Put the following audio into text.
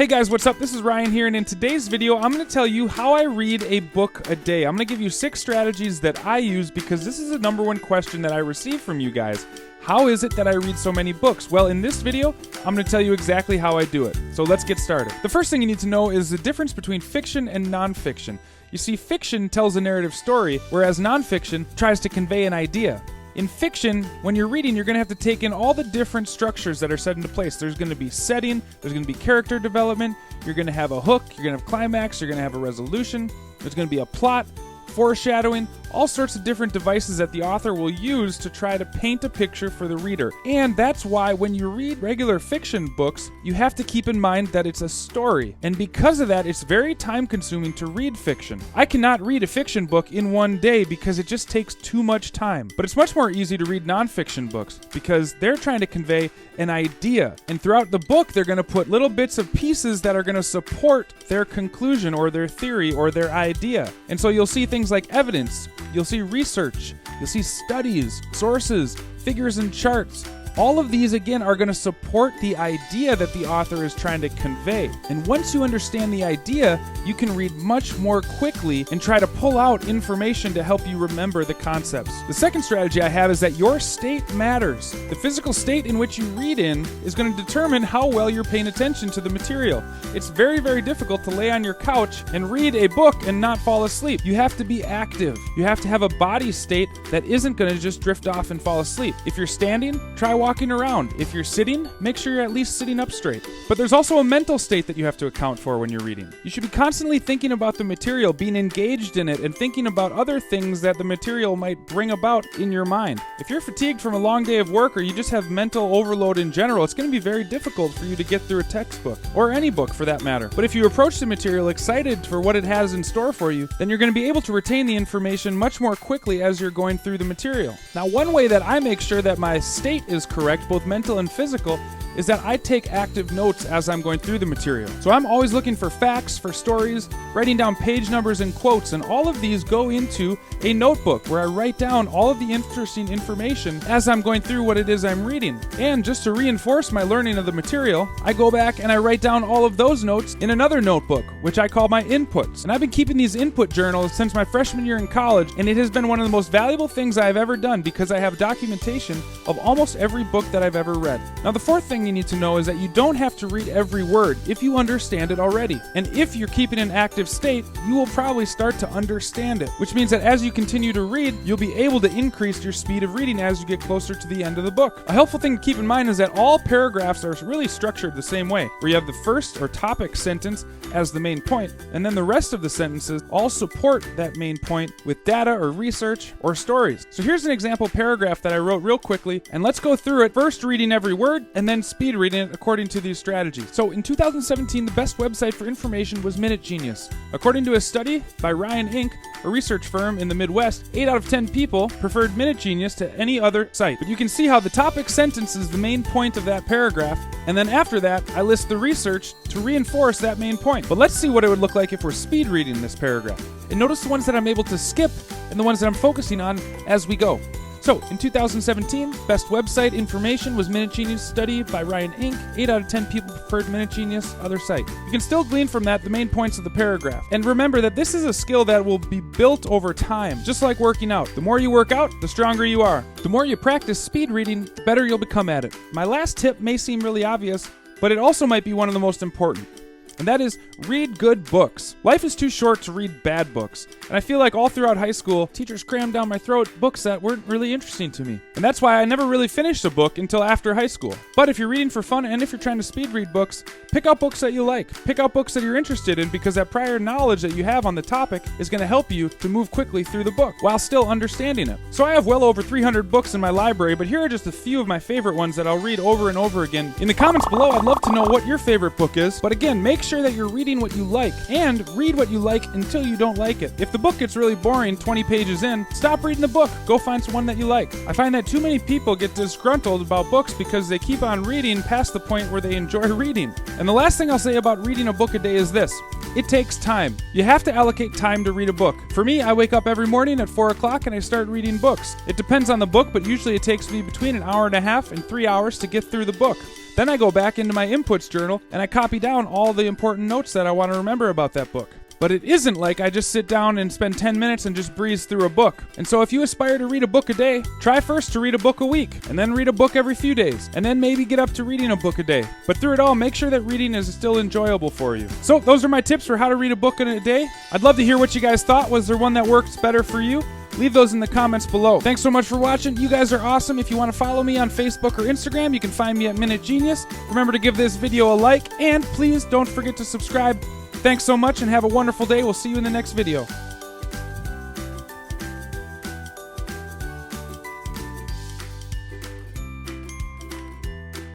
Hey guys, what's up? This is Ryan here, and in today's video, I'm going to tell you how I read a book a day. I'm going to give you 6 strategies that I use because this is the number one question that I receive from you guys. How is it that I read so many books? Well, in this video, I'm going to tell you exactly how I do it. So let's get started. The first thing you need to know is the difference between fiction and nonfiction. You see, fiction tells a narrative story, whereas nonfiction tries to convey an idea. In fiction, when you're reading, you're going to have to take in all the different structures that are set into place. There's going to be setting, there's going to be character development, you're going to have a hook, you're going to have climax, you're going to have a resolution, there's going to be a plot, foreshadowing, all sorts of different devices that the author will use to try to paint a picture for the reader. And that's why when you read regular fiction books, you have to keep in mind that it's a story. And because of that, it's very time consuming to read fiction. I cannot read a fiction book in one day because it just takes too much time. But it's much more easy to read nonfiction books because they're trying to convey an idea. And throughout the book, they're going to put little bits of pieces that are going to support their conclusion or their theory or their idea. And so you'll see things like evidence, you'll see research, you'll see studies, sources, figures and charts. All of these, again, are going to support the idea that the author is trying to convey. And once you understand the idea, you can read much more quickly and try to pull out information to help you remember the concepts. The second strategy I have is that your state matters. The physical state in which you read in is going to determine how well you're paying attention to the material. It's very, very difficult to lay on your couch and read a book and not fall asleep. You have to be active. You have to have a body state that isn't going to just drift off and fall asleep. If you're standing, try walking around. If you're sitting, make sure you're at least sitting up straight. But there's also a mental state that you have to account for when you're reading. You should be constantly thinking about the material, being engaged in it, and thinking about other things that the material might bring about in your mind. If you're fatigued from a long day of work or you just have mental overload in general, it's going to be very difficult for you to get through a textbook, or any book for that matter. But if you approach the material excited for what it has in store for you, then you're going to be able to retain the information much more quickly as you're going through the material. Now, one way that I make sure that my state is correct, both mental and physical, is that I take active notes as I'm going through the material. So I'm always looking for facts, for stories, writing down page numbers and quotes, and all of these go into a notebook where I write down all of the interesting information as I'm going through what it is I'm reading. And just to reinforce my learning of the material, I go back and I write down all of those notes in another notebook, which I call my inputs. And I've been keeping these input journals since my freshman year in college, and it has been one of the most valuable things I've ever done because I have documentation of almost every book that I've ever read. Now, the fourth thing you need to know is that you don't have to read every word if you understand it already. And if you're keeping an active state, you will probably start to understand it, which means that as you continue to read, you'll be able to increase your speed of reading as you get closer to the end of the book. A helpful thing to keep in mind is that all paragraphs are really structured the same way, where you have the first or topic sentence as the main point, and then the rest of the sentences all support that main point with data or research or stories. So here's an example paragraph that I wrote real quickly, and let's go through it, first reading every word, and then speed reading it according to these strategies. So in 2017, the best website for information was Minute Genius. According to a study by Ryan Inc., a research firm in the Midwest, 8 out of 10 people preferred Minute Genius to any other site. But you can see how the topic sentence is the main point of that paragraph, and then after that, I list the research to reinforce that main point. But let's see what it would look like if we're speed reading this paragraph. And notice the ones that I'm able to skip and the ones that I'm focusing on as we go. So, in 2017, best website information was Minute Genius study by Ryan Inc. 8 out of 10 people preferred Minute Genius, other site. You can still glean from that the main points of the paragraph. And remember that this is a skill that will be built over time, just like working out. The more you work out, the stronger you are. The more you practice speed reading, the better you'll become at it. My last tip may seem really obvious, but it also might be one of the most important. And that is, read good books. Life is too short to read bad books. And I feel like all throughout high school, teachers crammed down my throat books that weren't really interesting to me. And that's why I never really finished a book until after high school. But if you're reading for fun and if you're trying to speed read books, pick out books that you like. Pick out books that you're interested in because that prior knowledge that you have on the topic is going to help you to move quickly through the book while still understanding it. So I have well over 300 books in my library, but here are just a few of my favorite ones that I'll read over and over again. In the comments below, I'd love to know what your favorite book is. But again, make sure that you're reading what you like, and read what you like until you don't like it. If the book gets really boring 20 pages in, stop reading the book. Go find someone that you like. I find that too many people get disgruntled about books because they keep on reading past the point where they enjoy reading. And the last thing I'll say about reading a book a day is this. It takes time. You have to allocate time to read a book. For me, I wake up every morning at 4 o'clock and I start reading books. It depends on the book, but usually it takes me between an hour and a half and 3 hours to get through the book. Then I go back into my inputs journal and I copy down all the important notes that I want to remember about that book. But it isn't like I just sit down and spend 10 minutes and just breeze through a book. And so if you aspire to read a book a day, try first to read a book a week, and then read a book every few days, and then maybe get up to reading a book a day. But through it all, make sure that reading is still enjoyable for you. So those are my tips for how to read a book in a day. I'd love to hear what you guys thought. Was there one that works better for you? Leave those in the comments below. Thanks so much for watching. You guys are awesome. If you want to follow me on Facebook or Instagram, you can find me at Minute Genius. Remember to give this video a like, and please don't forget to subscribe. Thanks so much and have a wonderful day. We'll see you in the next video.